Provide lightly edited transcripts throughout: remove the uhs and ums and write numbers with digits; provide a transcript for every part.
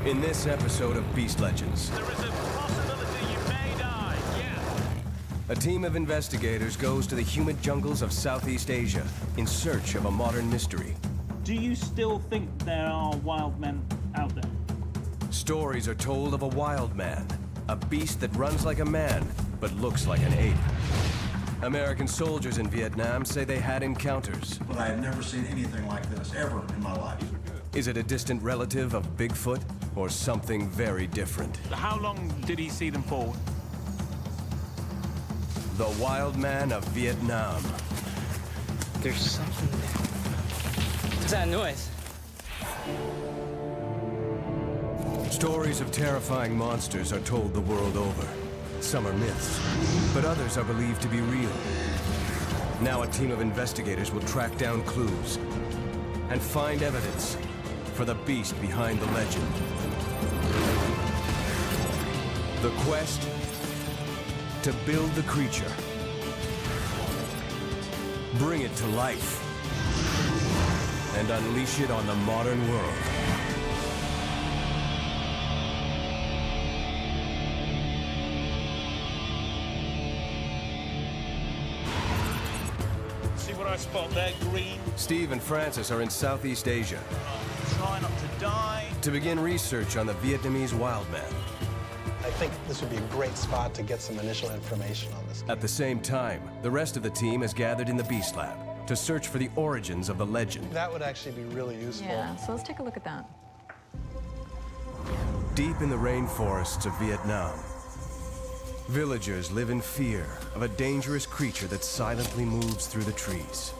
In this episode of Beast Legends, There is a possibility you may die, yeah. a team of investigators goes to the humid jungles of Southeast Asia in search of a modern mystery. Do you still think there are wild men out there? Stories are told of a wild man, a beast that runs like a man but looks like an ape. American soldiers in Vietnam say they had encounters. But I have never seen anything like this, ever in my life. Is it a distant relative of Bigfoot or something very different? How long did he see them for? The Wild Man of Vietnam. There's something there. What's that noise? Stories of terrifying monsters are told the world over. Some are myths, but others are believed to be real. Now a team of investigators will track down clues and find evidence for the beast behind the legend. The quest to build the creature, bring it to life, and unleash it on the modern world. See what I spot there, green? Steve and Francis are in Southeast Asia Try not to die. to begin research on the Vietnamese wild man. I think this would be a great spot to get some initial information on this. At the same time, the rest of the team is gathered in the Beast Lab to search for the origins of the legend. That would actually be really useful. Yeah, so let's take a look at that. Deep in the rainforests of Vietnam, villagers live in fear of a dangerous creature that silently moves through the trees.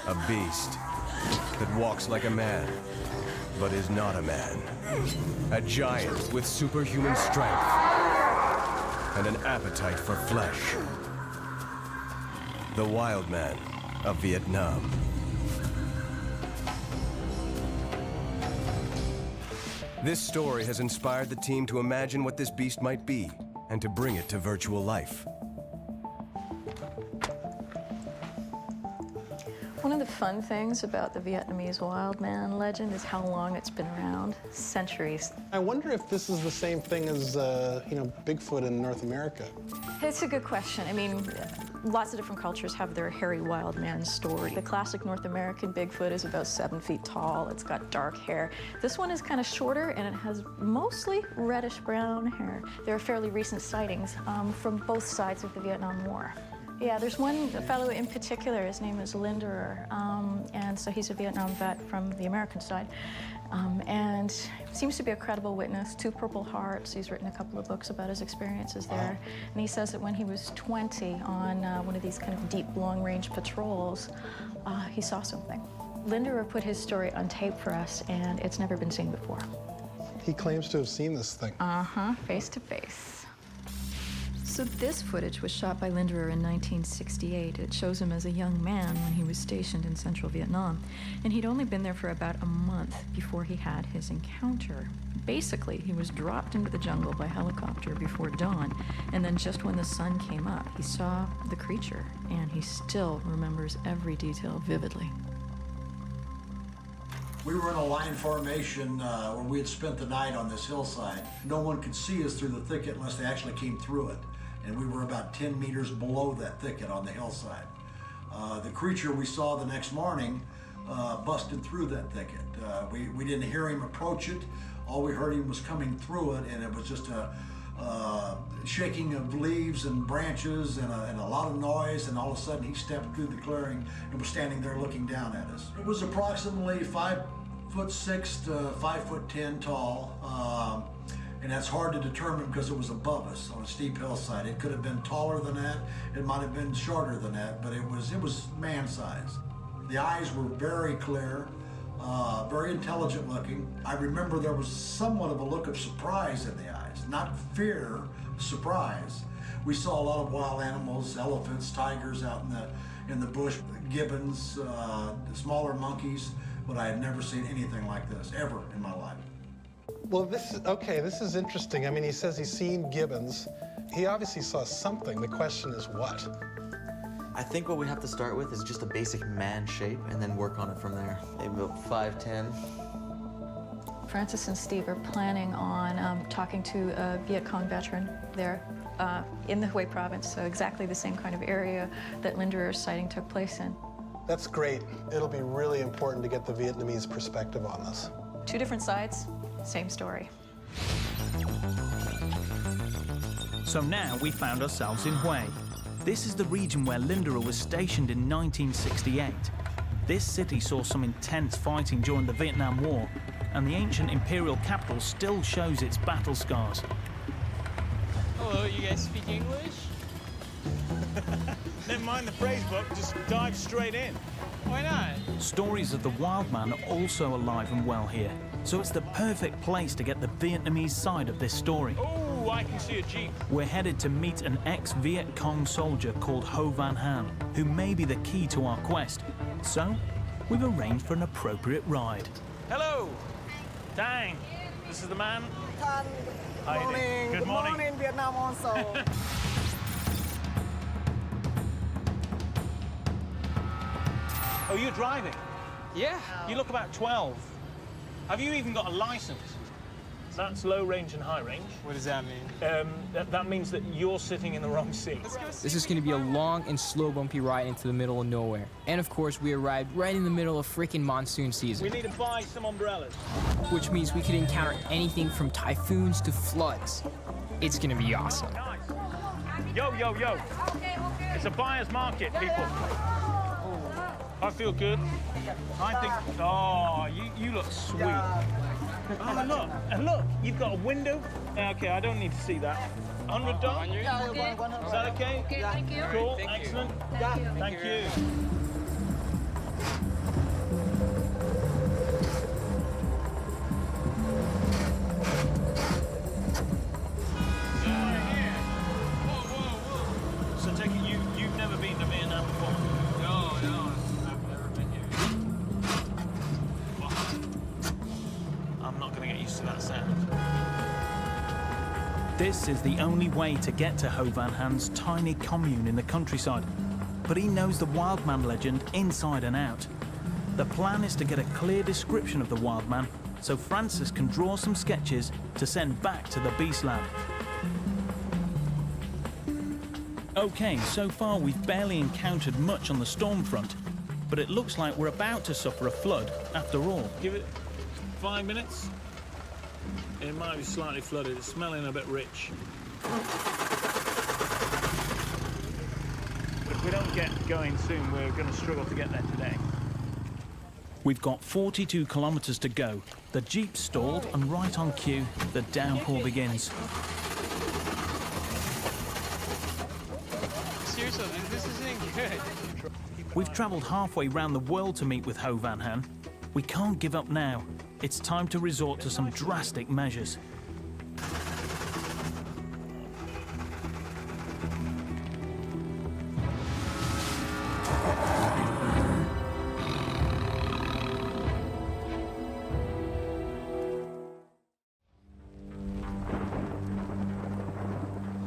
A beast that walks like a man, but is not a man. A giant with superhuman strength and an appetite for flesh. The Wild Man of Vietnam. This story has inspired the team to imagine what this beast might be and to bring it to virtual life. One of the fun things about the Vietnamese wild man legend is how long it's been around. Centuries. I wonder if this is the same thing as, Bigfoot in North America. It's a good question. I mean, lots of different cultures have their hairy wild man story. The classic North American Bigfoot is about 7 feet tall. It's got dark hair. This one is kind of shorter, and it has mostly reddish-brown hair. There are fairly recent sightings from both sides of the Vietnam War. Yeah, there's one fellow in particular, his name is Linderer, and so he's a Vietnam vet from the American side, and seems to be a credible witness, 2 Purple Hearts. He's written a couple of books about his experiences there, and he says that when he was 20 on one of these kind of deep, long-range patrols, he saw something. Linderer put his story on tape for us, and it's never been seen before. He claims to have seen this thing. Face to face. So this footage was shot by Linderer in 1968. It shows him as a young man when he was stationed in central Vietnam. And he'd only been there for about a month before he had his encounter. Basically, he was dropped into the jungle by helicopter before dawn, and then just when the sun came up, he saw the creature, and he still remembers every detail vividly. We were in a line formation where we had spent the night on this hillside. No one could see us through the thicket unless they actually came through it. And we were about 10 meters below that thicket on the hillside. The creature we saw the next morning busted through that thicket. We didn't hear him approach it. All we heard him was coming through it, and it was just a shaking of leaves and branches and a lot of noise, and all of a sudden he stepped through the clearing and was standing there looking down at us. It was approximately 5'6" to 5'10" tall, and that's hard to determine because it was above us on a steep hillside. It could have been taller than that, it might have been shorter than that, but it was man-sized. The eyes were very clear, very intelligent looking. I remember there was somewhat of a look of surprise in the eyes, not fear, surprise. We saw a lot of wild animals, elephants, tigers out in the bush, gibbons, smaller monkeys, but I had never seen anything like this, ever in my life. Well, this is interesting. I mean, he says he's seen gibbons. He obviously saw something. The question is what? I think what we have to start with is just a basic man shape and then work on it from there. Maybe about 5'10". Francis and Steve are planning on talking to a Viet Cong veteran there in the Hue province, so exactly the same kind of area that Linderer's sighting took place in. That's great. It'll be really important to get the Vietnamese perspective on this. Two different sides, same story. So now we found ourselves in Hue. This is the region where Linderer was stationed in 1968. This city saw some intense fighting during the Vietnam War, and the ancient imperial capital still shows its battle scars. Hello, you guys speak English? Never mind the phrase book, just dive straight in. Why not? Stories of the Wildman are also alive and well here, so it's the perfect place to get the Vietnamese side of this story. Oh, I can see a jeep. We're headed to meet an ex-Viet Cong soldier called Ho Van Han, who may be the key to our quest. So, we've arranged for an appropriate ride. Hello. Dang. This is the man. Good morning. Good morning. Vietnam also. Oh, you're driving? Yeah. You look about 12. Have you even got a license? That's low range and high range. What does that mean? That means that you're sitting in the wrong seat. This is going to be a long and slow bumpy ride into the middle of nowhere. And of course, we arrived right in the middle of freaking monsoon season. We need to buy some umbrellas. Which means we could encounter anything from typhoons to floods. It's going to be awesome. Nice. Yo, yo, yo. It's a buyer's market, people. I feel good. I think, oh, you look sweet. Oh, look, you've got a window. Okay, I don't need to see that. $100? Is that okay? Okay, thank you. Cool, excellent. Thank you. So take it you've never been to Vietnam before? No, I've never been here. I'm not going to get used to that sound. This is the only way to get to Ho Van Han's tiny commune in the countryside, but he knows the Wildman legend inside and out. The plan is to get a clear description of the Wildman so Francis can draw some sketches to send back to the Beast Lab. Okay, so far we've barely encountered much on the storm front, but it looks like we're about to suffer a flood after all. Give it 5 minutes. It might be slightly flooded. It's smelling a bit rich. If we don't get going soon, we're going to struggle to get there today. We've got 42 kilometers to go. The Jeep's stalled, and right on cue, the downpour begins. Seriously, this isn't good. We've traveled halfway round the world to meet with Ho Van Han. We can't give up now. It's time to resort to some drastic measures.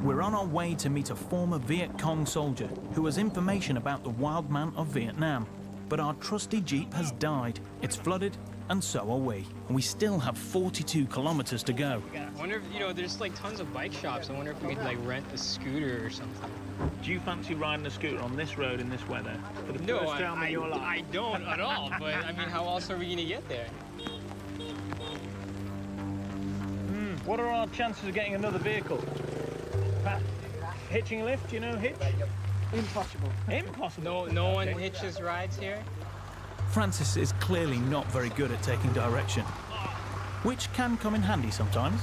We're on our way to meet a former Viet Cong soldier who has information about the Wildman of Vietnam. But our trusty Jeep has died. It's flooded, and so are we. And we still have 42 kilometers to go. I wonder if, there's like tons of bike shops. I wonder if we could like rent a scooter or something. Do you fancy riding a scooter on this road in this weather for the No, first time in your life? I don't at all. But I mean, how else are we gonna get there? What are our chances of getting another vehicle? Hitching a lift, hitch? Impossible. Impossible? No one hitches rides here? Francis is clearly not very good at taking direction, which can come in handy sometimes.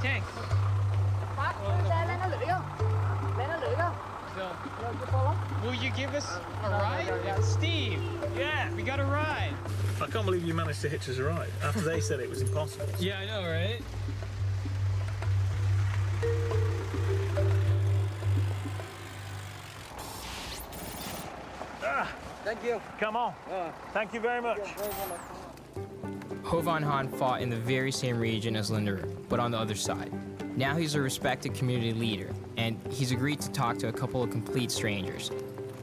Tank. Will you give us a ride? Steve! Yeah! We got a ride! I can't believe you managed to hitch us a ride after they said it was impossible. Yeah, I know, right? Thank you. Come on. Thank you very much. Ho Van Han fought in the very same region as Linderer, but on the other side. Now he's a respected community leader, and he's agreed to talk to a couple of complete strangers.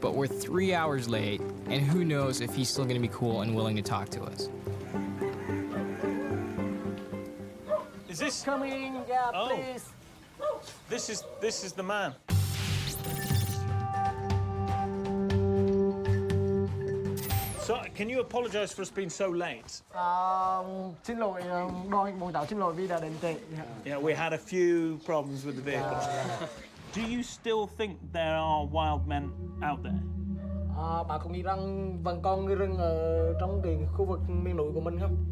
But we're 3 hours late, and who knows if he's still gonna be cool and willing to talk to us. Is this? Coming, yeah, Oh. please. This is the man. So, can you apologise for us being so late? Xin lỗi, Bong Tảo xin lỗi vì đã đến trễ. Yeah, we had a few problems with the vehicle. Do you still think there are wild men out there? Bà có nghĩ rằng vẫn còn người rừng ở trong cái khu vực miền núi của mình không?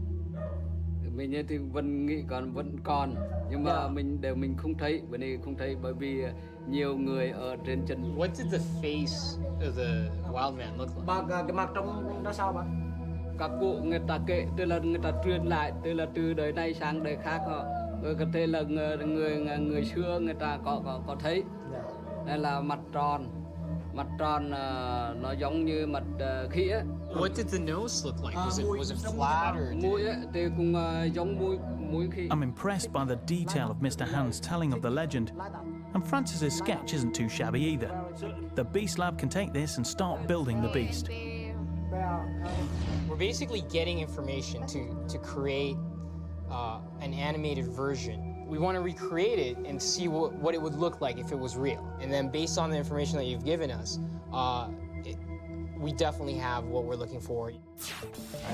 Mình thì vẫn nghĩ vẫn còn, nhưng mà mình không thấy, vấn đề không thấy bởi vì nhiều người ở trên chân. What did the face of the wild man look like? Bà cái mặt trong nó sao bà? Các cụ người ta kể, tức là người ta truyền lại, tức là từ đời này sang đời khác họ có thể là người xưa người ta có thấy. Đây là mặt tròn nó giống như mặt khỉ á. What did the nose look like? Was it flat or? Mũi á thì cũng giống mũi khỉ. I'm impressed by the detail of Mr. Hand's telling of the legend. And Francis's sketch isn't too shabby either. The Beast Lab can take this and start building the beast. We're basically getting information to create an animated version. We want to recreate it and see what it would look like if it was real. And then based on the information that you've given us, we definitely have what we're looking for.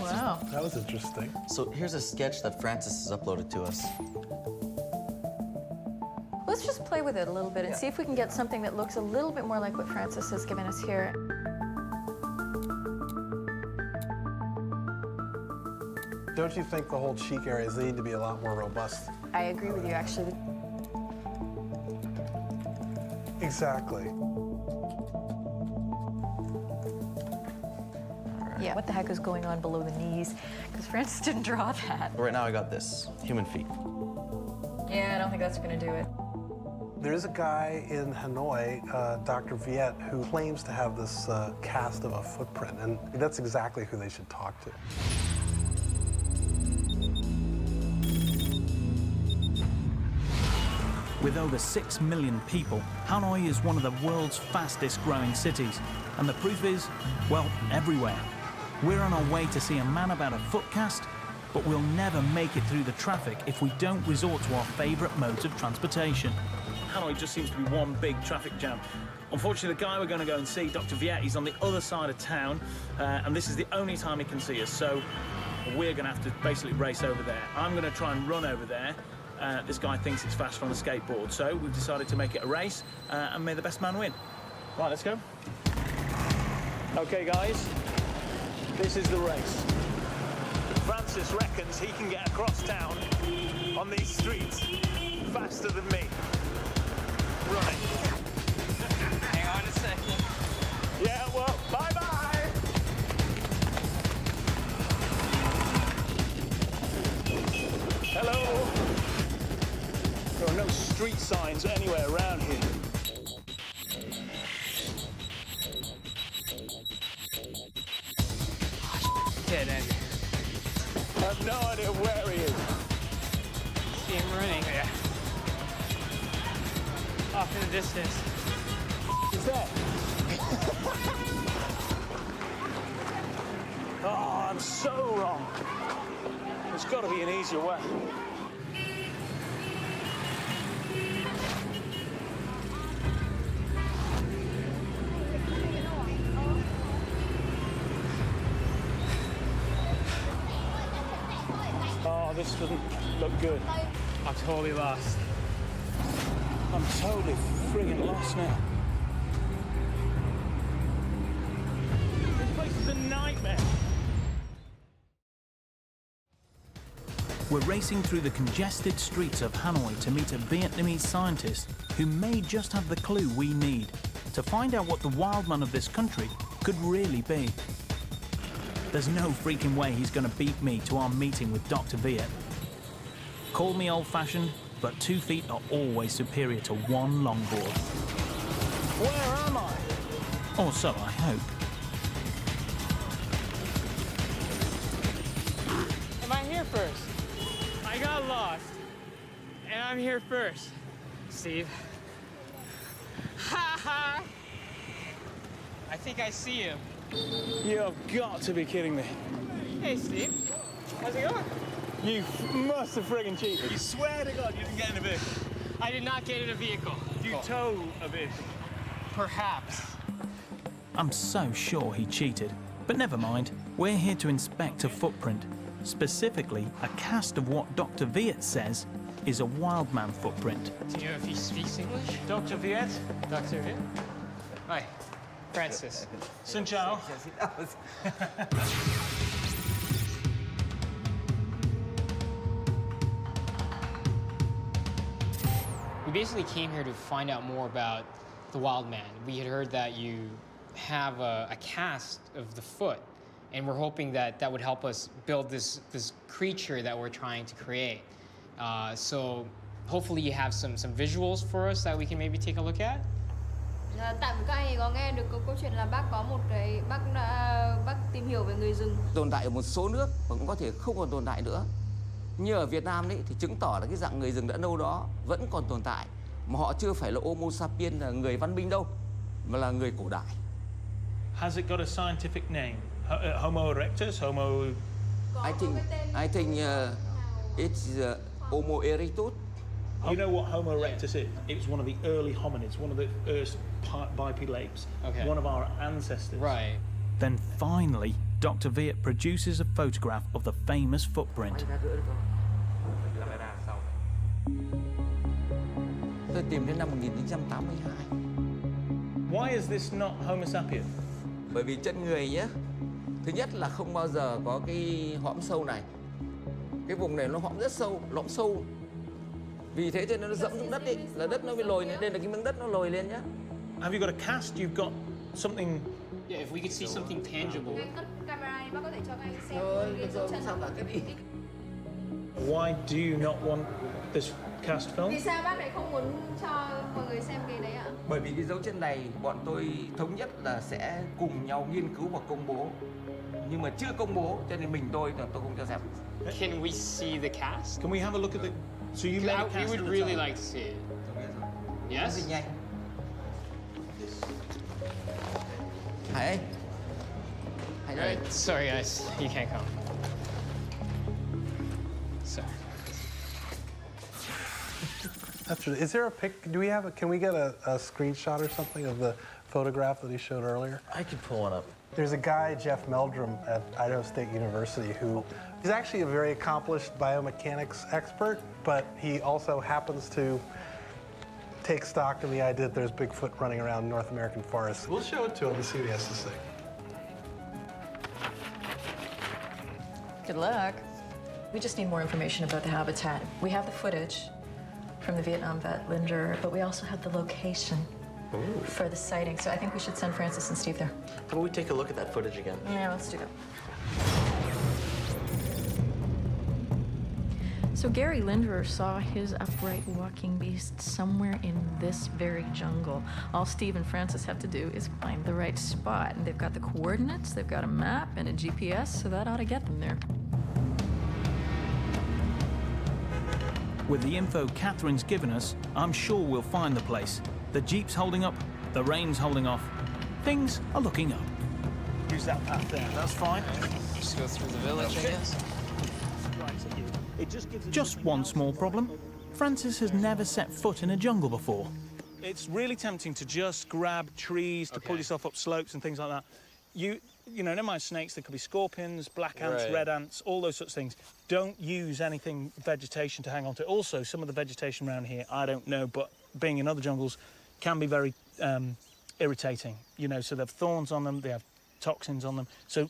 Wow. That was interesting. So here's a sketch that Francis has uploaded to us. Let's just play with it a little bit and see if we can get something that looks a little bit more like what Francis has given us here. Don't you think the whole cheek areas need to be a lot more robust? I agree with you, actually. Exactly. Yeah, what the heck is going on below the knees? Because Francis didn't draw that. Right now I got this, human feet. Yeah, I don't think that's going to do it. There's a guy in Hanoi, Dr. Viet, who claims to have this cast of a footprint, and that's exactly who they should talk to. With over 6 million people, Hanoi is one of the world's fastest growing cities. And the proof is, well, everywhere. We're on our way to see a man about a foot cast, but we'll never make it through the traffic if we don't resort to our favourite modes of transportation. Hanoi just seems to be one big traffic jam. Unfortunately, the guy we're going to go and see, Dr. Viet, he's on the other side of town, and this is the only time he can see us, so we're going to have to basically race over there. I'm going to try and run over there. This guy thinks it's faster on a skateboard, so we've decided to make it a race, and may the best man win. Right, let's go. Okay, guys, this is the race. Francis reckons he can get across town on these streets faster than me. Running. Hang on a second. Yeah, well, bye-bye. Hello. There are no street signs anywhere around here. Dead end. I have no idea where he is. See him running. Yeah. Off in the distance. Is that? Oh, I'm so wrong. There's got to be an easier way. Oh, this doesn't look good. I'm totally lost. I'm totally friggin' lost now. This place is a nightmare. We're racing through the congested streets of Hanoi to meet a Vietnamese scientist who may just have the clue we need to find out what the wildman of this country could really be. There's no freaking way he's going to beat me to our meeting with Dr. Viet. Call me old-fashioned, but 2 feet are always superior to 1 longboard. Where am I? Or so I hope. Am I here first? I got lost, and I'm here first. Steve, Hi. I think I see him. You've got to be kidding me. Hey, Steve. How's it going? You must have friggin' cheated. You swear to God you didn't get in a vehicle. I did not get in a vehicle. You tow a vehicle. Perhaps. I'm so sure he cheated. But never mind, we're here to inspect a footprint. Specifically, a cast of what Dr. Viet says is a Wildman footprint. Do you know if he speaks English? Dr. Viet? Dr. Viet? Hi. Francis. Xin chào. We basically came here to find out more about the Wildman. We had heard that you have a cast of the foot, and we're hoping that that would help us build this creature that we're trying to create. So hopefully you have some visuals for us that we can maybe take a look at. Tại các anh có nghe được câu chuyện là bác có một cái bác tìm hiểu về người rừng. Tồn tại ở một số nước và cũng có thể không còn tồn tại nữa. Như ở Việt Nam đấy thì chứng tỏ là cái dạng người rừng đã lâu đó vẫn còn tồn tại, mà họ chưa phải là Homo sapiens, là người văn minh đâu, mà là người cổ đại. Has it got a scientific name? Homo erectus? Homo... I think it's Homo erectus. You know what Homo erectus is? It was one of the early hominids, one of the first bipedal apes, one of our ancestors. Right. Then finally, Dr. Viet produces a photograph of the famous footprint. Tôi tìm đến năm 1982. Why is this not Homo sapien? Bởi vì chân người nhé. Thứ nhất là không bao giờ có cái hõm sâu này. Cái vùng này nó hõm rất sâu, lõm sâu. Vì thế cho nên nó dẫm xuống đất đi, là đất nó mới lồi lên, đây là cái miếng đất nó lồi lên nhá. Have you got a cast? You've got something... Yeah, if we could see something tangible. Camera này bác có thể cho anh xem cái dấu chân. Why do you not want this cast film? Vì sao bác lại không muốn cho mọi người xem cái đấy ạ? Bởi vì cái dấu chân này bọn tôi thống nhất là sẽ cùng nhau nghiên cứu và công bố. Nhưng mà chưa công bố cho nên tôi không cho xem. Can we see the cast? Can we have a look at the... So you made a cast? We would really like to see it. Yes? Hey. Right. Sorry guys, you can't come. Sorry. Is there a pic? Do we have can we get a screenshot or something of the photograph that he showed earlier? I could pull one up. There's a guy, Jeff Meldrum, at Idaho State University who is actually a very accomplished biomechanics expert, but he also happens to take stock in the idea that there's Bigfoot running around North American forests. We'll show it to him and see what he has to say. Good luck. We just need more information about the habitat. We have the footage from the Vietnam vet, Linder, but we also have the location for the sighting. So I think we should send Francis and Steve there. How about we take a look at that footage again? Yeah, let's do that. So Gary Linderer saw his upright walking beast somewhere in this very jungle. All Steve and Francis have to do is find the right spot. And they've got the coordinates, they've got a map and a GPS, so that ought to get them there. With the info Catherine's given us, I'm sure we'll find the place. The Jeep's holding up, the rain's holding off. Things are looking up. Use that path there, that's fine. Just go through the village, I guess. Just one small problem. Francis has never set foot in a jungle before. It's really tempting to just grab trees, to pull yourself up slopes and things like that. You know, never mind snakes, there could be scorpions, black ants, red ants, all those sorts of things. Don't use anything vegetation to hang on to. Also, some of the vegetation around here, I don't know, but being in other jungles can be very irritating. You know, so they have thorns on them, they have toxins on them. So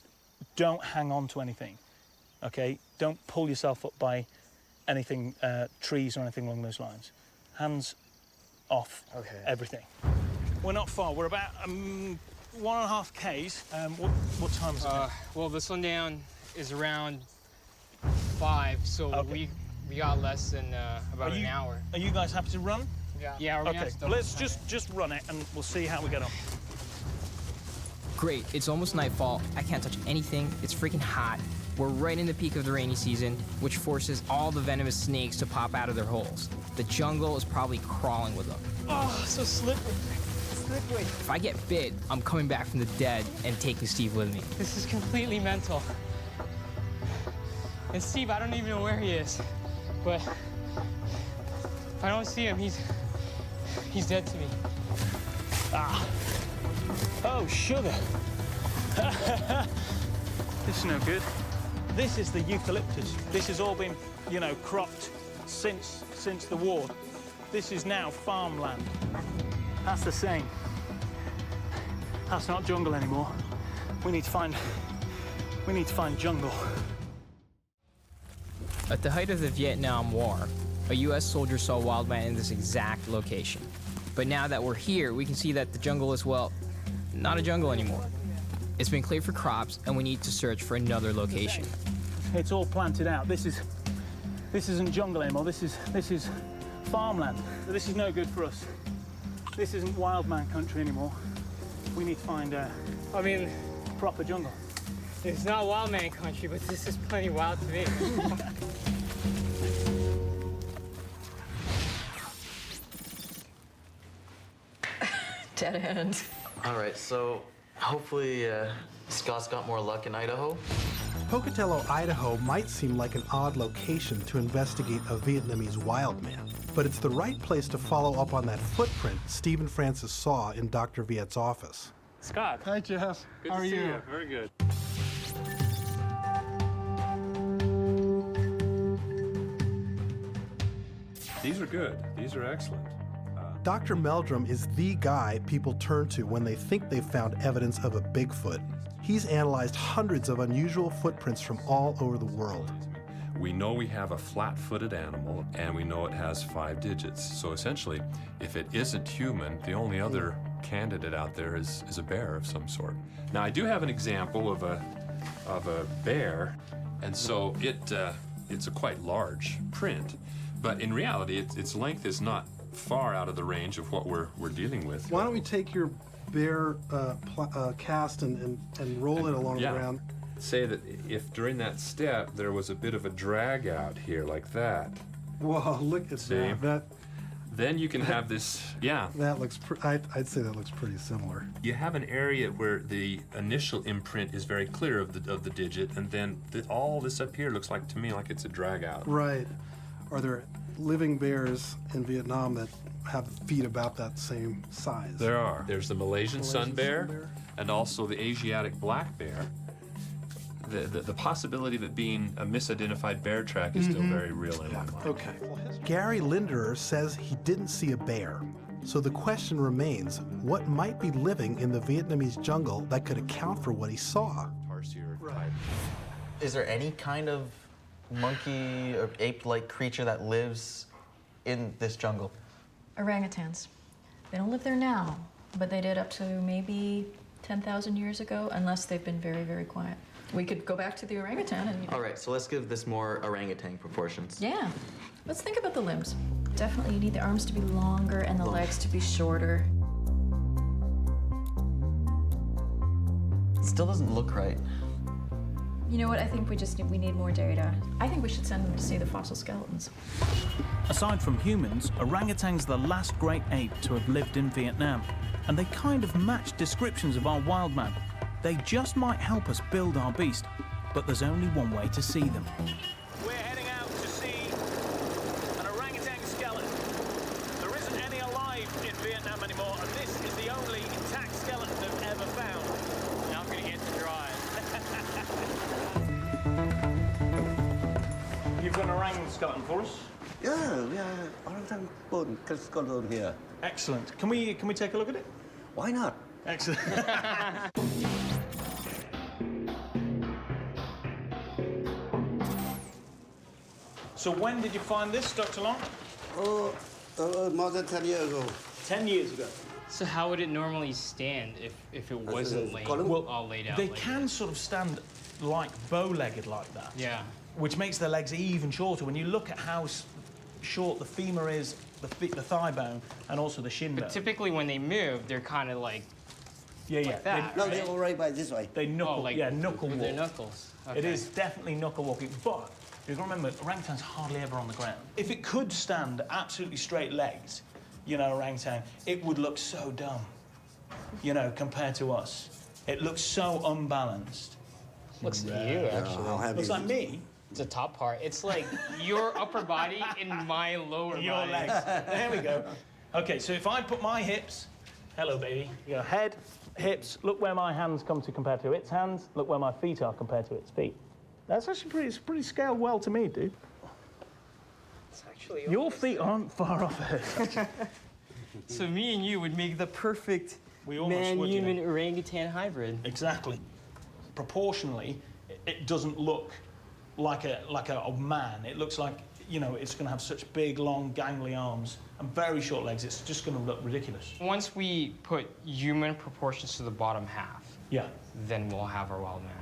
don't hang on to anything, okay? Don't pull yourself up by anything, trees or anything along those lines. Hands off everything. We're not far, we're about 1.5 Ks. What time is it? Well, the sundown is around 5, so we got less than about an hour. Are you guys happy to run? Yeah, we're gonna okay. Let's just run it and we'll see how we get on. Great, it's almost nightfall. I can't touch anything. It's freaking hot. We're right in the peak of the rainy season, which forces all the venomous snakes to pop out of their holes. The jungle is probably crawling with them. Oh, so slippery. If I get bit, I'm coming back from the dead and taking Steve with me. This is completely mental. And Steve, I don't even know where he is. But if I don't see him, he's dead to me. Ah. Oh, sugar. This is no good. This is the eucalyptus. This has all been, you know, cropped since the war. This is now farmland. That's the same. That's not jungle anymore. We need to find jungle. At the height of the Vietnam War, a US soldier saw Wildman in this exact location. But now that we're here, we can see that the jungle is, well, not a jungle anymore. It's been cleared for crops, and we need to search for another location. It's all planted out. This isn't jungle anymore. This is farmland. This is no good for us. This isn't Wildman country anymore. We need to find proper jungle. It's not Wildman country, but this is plenty wild to me. Dead end. All right, so hopefully Scott's got more luck in Idaho. Pocatello, Idaho might seem like an odd location to investigate a Vietnamese wildman, but it's the right place to follow up on that footprint Steve and Francis saw in Dr. Viet's office. Scott. Hi, Jeff. Good How to are see you? you. Very good. These are good. These are excellent. Dr. Meldrum is the guy people turn to when they think they've found evidence of a Bigfoot. He's analyzed hundreds of unusual footprints from all over the world. We know we have a flat-footed animal, and we know it has 5 digits. So essentially, if it isn't human, the only other candidate out there is a bear of some sort. Now, I do have an example of a bear, and so it's a quite large print. But in reality, its length is not far out of the range of what we're dealing with. Why don't we take your bear cast and roll it along the ground? Say that if during that step there was a bit of a drag out here like that. Whoa, look at that. Then you can have this, That looks, I'd say that looks pretty similar. You have an area where the initial imprint is very clear of the digit, and then all this up here looks like, to me, like it's a drag out. Right. Are there living bears in Vietnam that have feet about that same size? There are. There's the Malaysian sun bear and also the Asiatic black bear. The possibility of it being a misidentified bear track is still very real in my mind. Okay. Gary Linderer says he didn't see a bear. So the question remains, what might be living in the Vietnamese jungle that could account for what he saw? Right. Is there any kind of monkey or ape-like creature that lives in this jungle? Orangutans. They don't live there now, but they did up to maybe 10,000 years ago, unless they've been very, very quiet. We could go back to the orangutan and... All right, so let's give this more orangutan proportions. Yeah. Let's think about the limbs. Definitely you need the arms to be longer and the legs to be shorter. Still doesn't look right. You know what? I think we need more data. I think we should send them to see the fossil skeletons. Aside from humans, orangutans are the last great ape to have lived in Vietnam, and they kind of match descriptions of our wildman. They just might help us build our beast, but there's only one way to see them. We're heading out to see an orangutan skeleton. There isn't any alive in Vietnam anymore, and this is the only intact skeleton they've ever found. Now I'm going to get to dry. You've got an orangutan skeleton for us? Yeah, we are orangutan bone skeleton here. Excellent. Can we take a look at it? Why not? Excellent. So when did you find this, Dr. Long? Oh, more than 10 years ago. 10 years ago. So how would it normally stand if it wasn't laid, all laid out? They can sort of stand like bow-legged like that. Yeah. Which makes their legs even shorter. When you look at how short the femur is, the thigh bone, and also the shin bone. But typically when they move, they're kind of like, like that. No, they go right by this way. They knuckle, knuckle walk. Their knuckles. Okay. It is definitely knuckle walking, but you've got to remember, orangutans hardly ever on the ground. If it could stand absolutely straight legs, you know, orangutan, it would look so dumb. you know, compared to us. It looks so unbalanced. Looks like you, actually. Looks like me. The top part. It's like your upper body and my lower Your body. legs. There we go. Okay, so if I put my hips, hello, baby. You go head, hips. Look where my hands come to compared to its hands. Look where my feet are compared to its feet. That's actually pretty scaled well to me, dude. It's actually Your feet aren't far off hers. So me and you would make the perfect would, man-human orangutan hybrid. Exactly. Proportionally, it doesn't look like a man. It looks like, you know, it's going to have such big, long, gangly arms and very short legs. It's just going to look ridiculous. Once we put human proportions to the bottom half, then we'll have our wild man.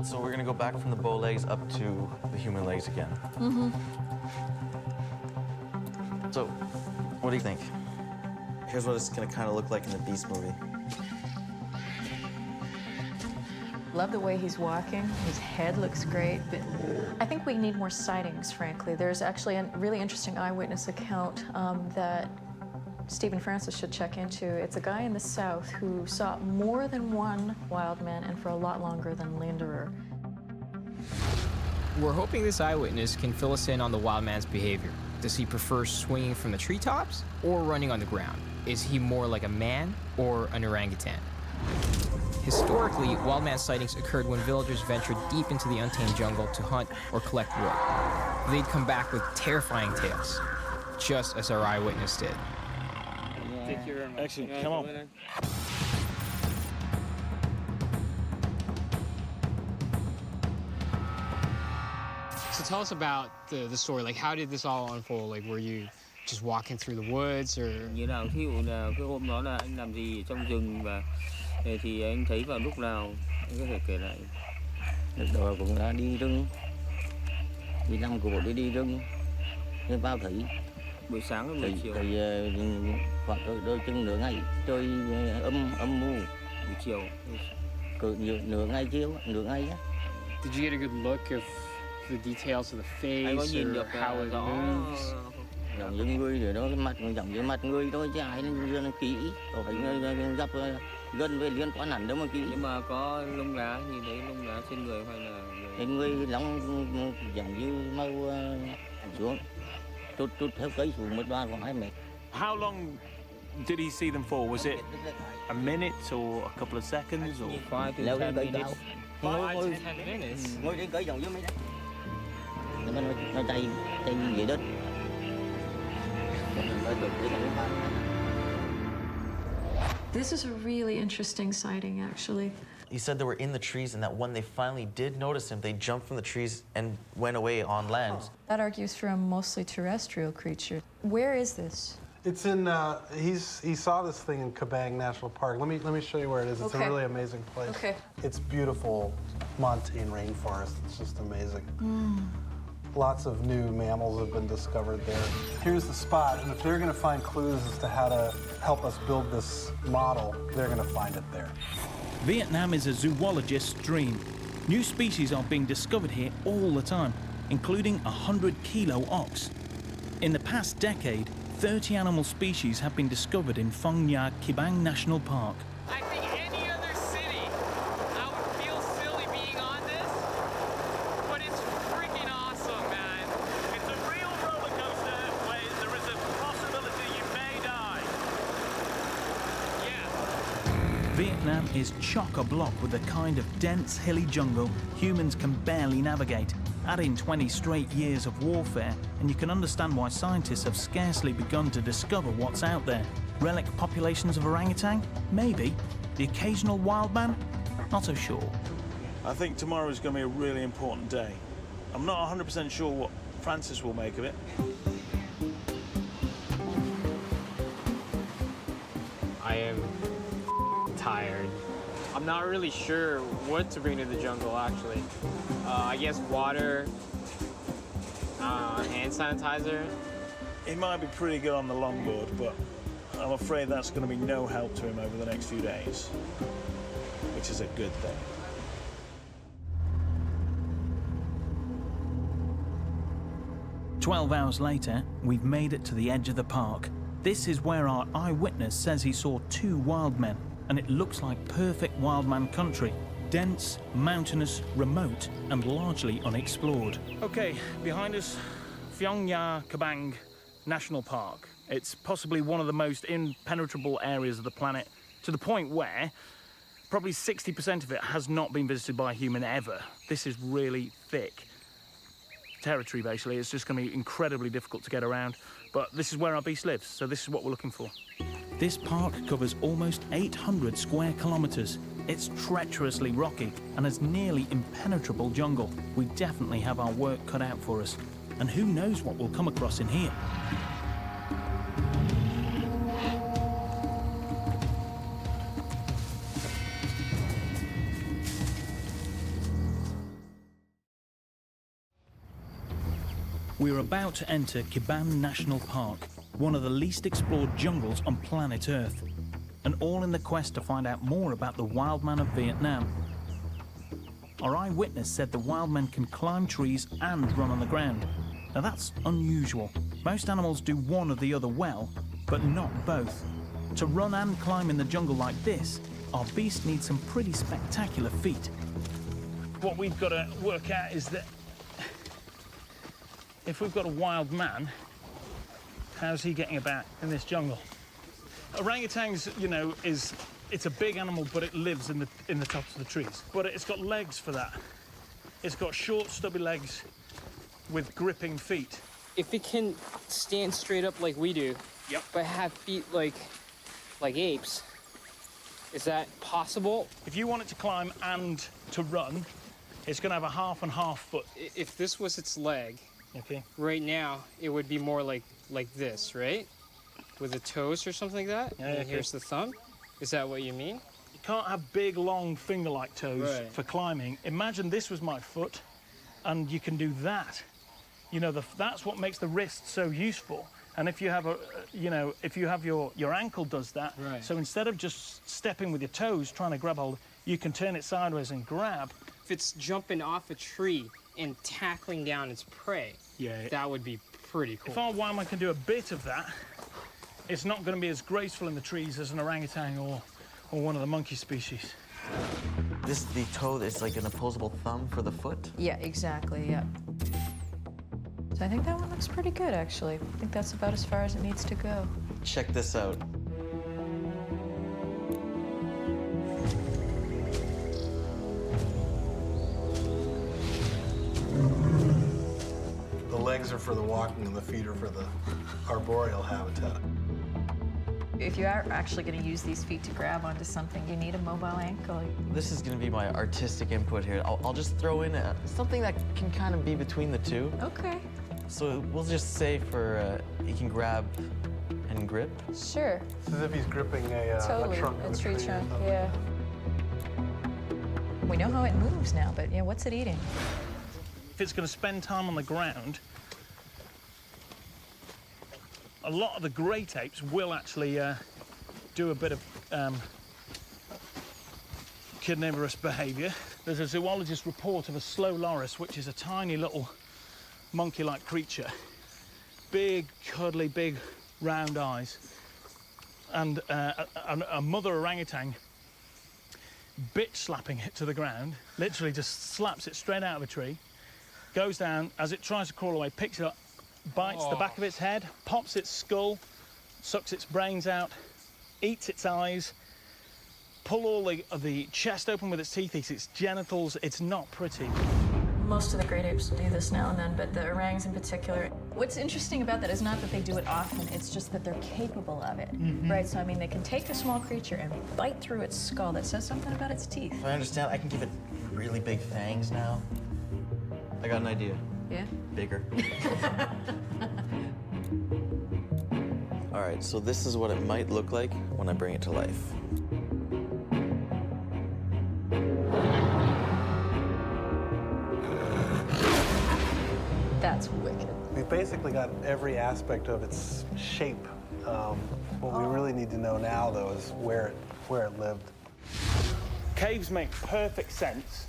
So we're gonna go back from the bow legs up to the human legs again. Mm-hmm. So, what do you think? Here's what it's gonna kind of look like in the Beast movie. Love the way he's walking. His head looks great, but I think we need more sightings, frankly. There's actually a really interesting eyewitness account that Stephen Francis should check into. It's a guy in the South who saw more than one wild man and for a lot longer than Linderer. We're hoping this eyewitness can fill us in on the wild man's behavior. Does he prefer swinging from the treetops or running on the ground? Is he more like a man or an orangutan? Historically, wild man sightings occurred when villagers ventured deep into the untamed jungle to hunt or collect wood. They'd come back with terrifying tales, just as our eyewitness did. Actually, come on. So tell us about the story. Like, how did this all unfold? Like, were you just walking through the woods, or? Như nào, thí dụ là cái hôm đó là anh làm gì ở trong rừng và thì anh thấy vào lúc nào, anh có thể kể lại. Lúc đó cũng đã đi rừng, đi năm của bộ đi rừng, nên vào thấy buổi sáng với buổi chiều. Thì khoảng đôi chân nửa ngày trời âm mù buổi chiều, cỡ nửa ngày chiều, nửa ngày á. Did you get a good look of the details of the face or how it moves? Giống như người rồi đó, cái mặt giống như mặt người thôi chứ ai nó kỹ, có phải gặp gần với liên quan hẳn đâu mà kỹ. Nhưng mà có lông lá, nhìn thấy lông lá trên người hay là cái người lông giống như màu xuống, trút theo cây xuống một đoạn khoảng 2 mét. How long did he see them for? Was it a minute or a couple of seconds or 5 to 10 minutes? 5 to 10 minutes. Ngồi trên cây giống như mấy đó. Nó chạy dưới đất. This is a really interesting sighting, actually. He said they were in the trees and that when they finally did notice him, they jumped from the trees and went away on land. That argues for a mostly terrestrial creature. Where is this? It's in, he saw this thing in Kabang National Park. Let me show you where it is. It's a really amazing place. Okay. It's beautiful montane rainforest. It's just amazing. Lots of new mammals have been discovered there. Here's the spot, and if they're gonna find clues as to how to help us build this model, they're gonna find it there. Vietnam is a zoologist's dream. New species are being discovered here all the time, including a 100-kilo ox. In the past decade, 30 animal species have been discovered in Phong Nha Kibang National Park. I think any other city, I would feel silly being on this, but it's freaking awesome, man. It's a real roller coaster where there is a possibility you may die. Yeah. Vietnam is chock-a-block with the kind of dense, hilly jungle humans can barely navigate. Add in 20 straight years of warfare, and you can understand why scientists have scarcely begun to discover what's out there. Relic populations of orangutan? Maybe. The occasional wild man? Not so sure. I think tomorrow is going to be a really important day. I'm not 100% sure what Francis will make of it. I am tired. I'm not really sure what to bring to the jungle, actually. I guess water, hand sanitizer. He might be pretty good on the longboard, but I'm afraid that's going to be no help to him over the next few days, which is a good thing. "12 hours later, we've made it to the edge of the park. This is where our eyewitness says he saw 2 wild men, and it looks like perfect wildman country. Dense, mountainous, remote, and largely unexplored. Okay, behind us, Phang Nga Kabang National Park. It's possibly one of the most impenetrable areas of the planet, to the point where probably 60% of it has not been visited by a human ever. This is really thick territory, basically. It's just going to be incredibly difficult to get around, but this is where our beast lives, so this is what we're looking for. This park covers almost 800 square kilometres. It's treacherously rocky and has nearly impenetrable jungle. We definitely have our work cut out for us. And who knows what we'll come across in here. We're about to enter Kiban National Park, one of the least explored jungles on planet Earth, and all in the quest to find out more about the wildman of Vietnam. Our eyewitness said the wildmen can climb trees and run on the ground. Now that's unusual. Most animals do one or the other well, but not both. To run and climb in the jungle like this, our beast needs some pretty spectacular feat. What we've got to work out is that if we've got a wild man, how's he getting about in this jungle? Orangutans, you know, it's a big animal, but it lives in the tops of the trees. But it's got legs for that. It's got short, stubby legs with gripping feet. If it can stand straight up like we do, yep, but have feet like apes, is that possible? If you want it to climb and to run, it's going to have a half and half foot. If this was its leg, okay, right now it would be more like this, right? With the toes or something like that. Yeah, and okay. Here's the thumb. Is that what you mean? You can't have big, long finger-like toes right. for climbing. Imagine this was my foot, and you can do that. You know, that's what makes the wrist so useful. And if you have if you have your ankle does that. Right. So instead of just stepping with your toes trying to grab hold, you can turn it sideways and grab. If it's jumping off a tree and tackling down its prey, yeah, that would be pretty cool. If our wildman can do a bit of that, it's not going to be as graceful in the trees as an orangutan or one of the monkey species. The toe is like an opposable thumb for the foot? Yeah, exactly, yeah. So I think that one looks pretty good, actually. I think that's about as far as it needs to go. Check this out. The legs are for the walking and the feet are for the arboreal habitat. If you are actually going to use these feet to grab onto something, you need a mobile ankle. This is going to be my artistic input here. I'll just throw in something that can kind of be between the two. Okay. So we'll just say he can grab and grip. Sure. It's as if he's gripping a trunk of a tree tree. trunk, yeah. We know how it moves now, but yeah, what's it eating? If it's going to spend time on the ground, a lot of the great apes will actually do a bit of carnivorous behavior. There's a zoologist report of a slow loris, which is a tiny little monkey-like creature. Big, cuddly, big, round eyes. And a mother orangutan bitch slapping it to the ground, literally just slaps it straight out of a tree, goes down, as it tries to crawl away, picks it up, bites the back of its head, pops its skull, sucks its brains out, eats its eyes, pull all the chest open with its teeth, eats its genitals. It's not pretty. Most of the great apes do this now and then, but the orangs in particular. What's interesting about that is not that they do it often, it's just that they're capable of it, right? So, I mean, they can take a small creature and bite through its skull. That says something about its teeth. I understand. I can give it really big fangs now. I got an idea. Yeah? Bigger. All right, so this is what it might look like when I bring it to life. That's wicked. We've basically got every aspect of its shape. What we really need to know now, though, is where it lived. Caves make perfect sense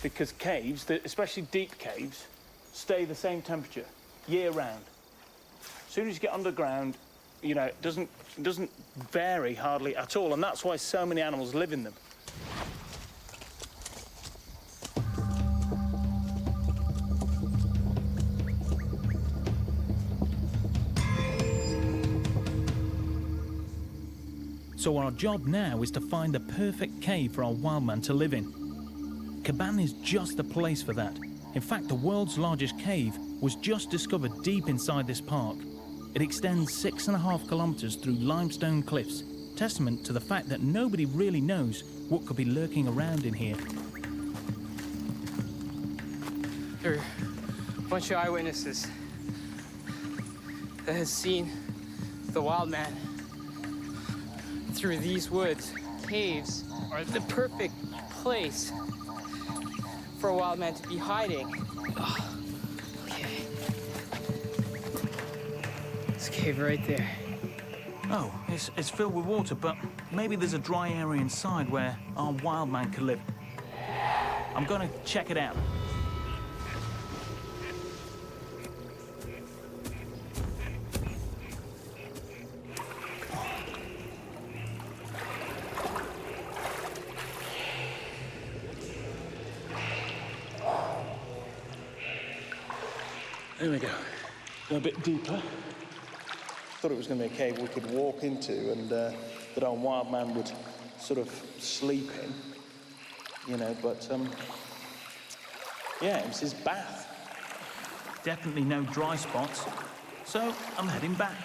because caves, especially deep caves, stay the same temperature year round. As soon as you get underground, You know, it doesn't vary hardly at all, and that's why so many animals live in them. So our job now is to find the perfect cave for our Wildman to live in. Caban is just the place for that. In fact, the world's largest cave was just discovered deep inside this park. It extends 6.5 kilometers through limestone cliffs, testament to the fact that nobody really knows what could be lurking around in here. There are a bunch of eyewitnesses that has seen the Wildman through these woods. Caves are the perfect place for a Wildman to be hiding. Oh, okay. This cave right there. Oh, it's filled with water, but maybe there's a dry area inside where our Wildman could live. I'm gonna check it out. There we go. Go a bit deeper. Thought it was going to be a cave we could walk into and that our Wildman would sort of sleep in, you know, but yeah, it was his bath. Definitely no dry spots, so I'm heading back.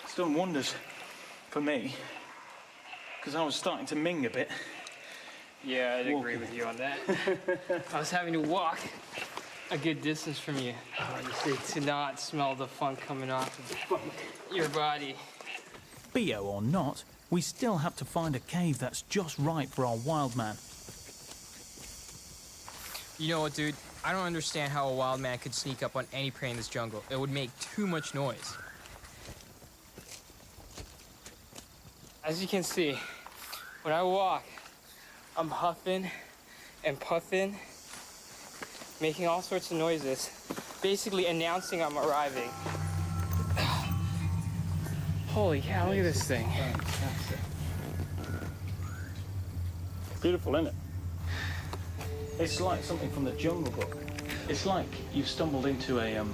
It's done wonders for me, because I was starting to ming a bit. Yeah, I'd agree with you on that. I was having to walk a good distance from you, to not smell the funk coming off of your body. BO or not, we still have to find a cave that's just right for our Wildman. You know what, dude? I don't understand how a Wildman could sneak up on any prey in this jungle. It would make too much noise. As you can see, when I walk, I'm huffing and puffing, making all sorts of noises, basically announcing I'm arriving. Holy cow, look at this thing. Beautiful, isn't it? It's like something from the Jungle Book. It's like you've stumbled into a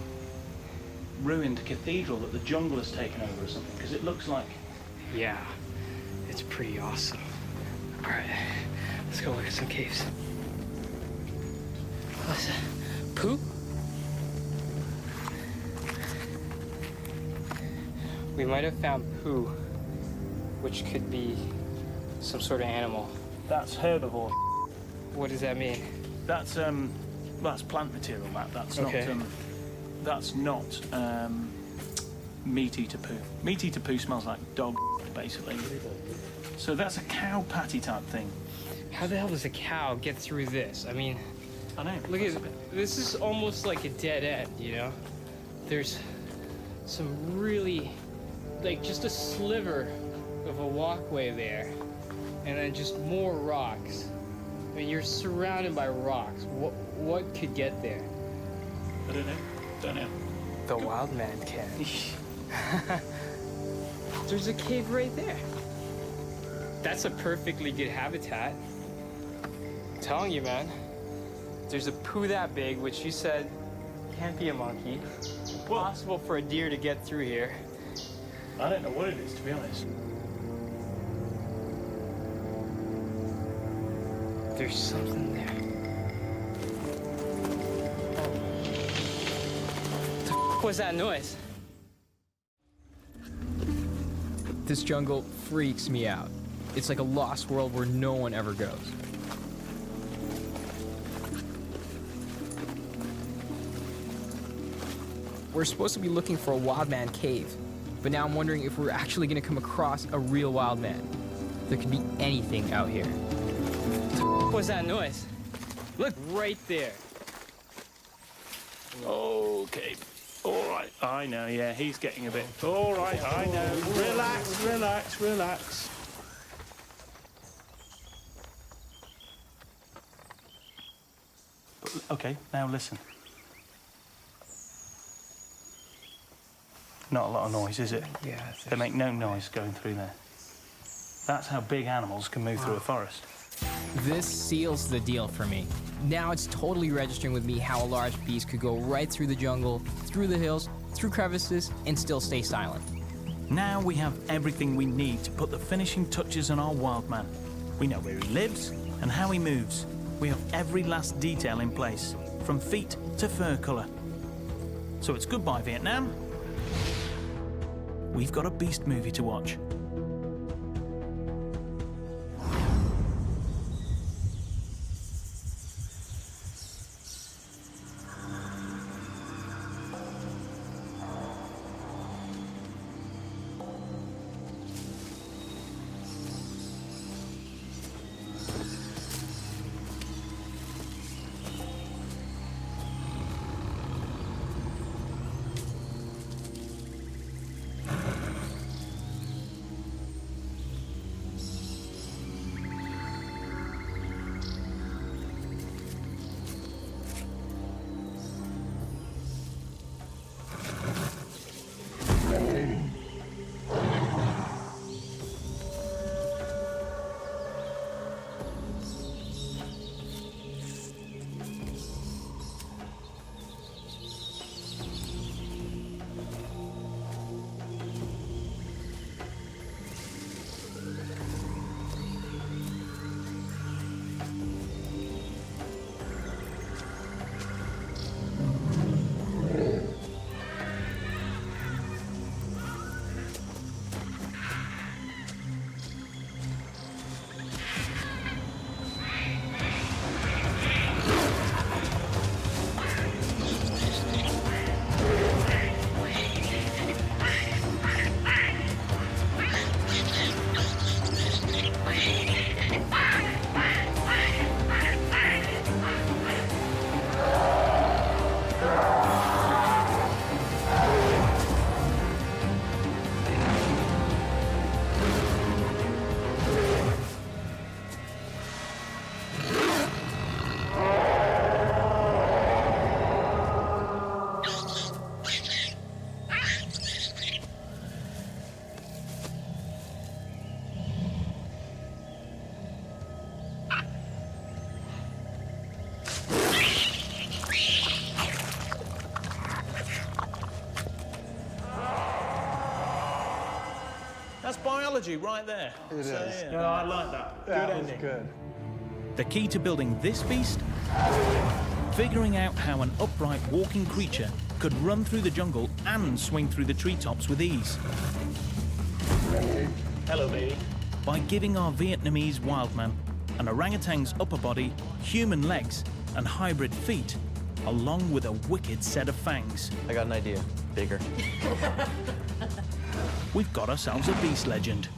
ruined cathedral that the jungle has taken over or something, because it looks like... Yeah, it's pretty awesome. All right, let's go look at some caves. What's that? Poo? We might have found poo, which could be some sort of animal. That's herbivore. What does that mean? That's plant material, That's okay. That's not meat-eater poo. Meat-eater poo smells like dog, basically. So that's a cow patty type thing. How the hell does a cow get through this? I mean, I know. Look at this. Is almost like a dead end, you know? There's some really, like, just a sliver of a walkway there, and then just more rocks. I mean, you're surrounded by rocks. What could get there? I don't know. Don't know. The Wildman can. There's a cave right there. That's a perfectly good habitat. I'm telling you, man. There's a poo that big, which you said can't be a monkey. Possible for a deer to get through here. I don't know what it is, to be honest. There's something there. What was that noise? This jungle freaks me out. It's like a lost world where no one ever goes. We're supposed to be looking for a Wildman cave, but now I'm wondering if we're actually going to come across a real Wildman. There could be anything out here. What was that noise? Look, right there. Okay. All right. I know, yeah, he's getting a bit... All right, I know. Relax, relax, relax. Okay, now listen. Not a lot of noise, is it? Yeah. They make no noise going through there. That's how big animals can move through a forest. This seals the deal for me. Now it's totally registering with me how a large beast could go right through the jungle, through the hills, through crevices, and still stay silent. Now we have everything we need to put the finishing touches on our Wildman. We know where he lives and how he moves. We have every last detail in place, from feet to fur colour. So it's goodbye, Vietnam. We've got a beast movie to watch. That's biology right there. It is. Yeah, I like that. That Good was ending. good. The key to building this beast? Figuring out how an upright walking creature could run through the jungle and swing through the treetops with ease. Hello, baby. By giving our Vietnamese Wildman an orangutan's upper body, human legs, and hybrid feet, along with a wicked set of fangs. I got an idea. Bigger. We've got ourselves a beast legend.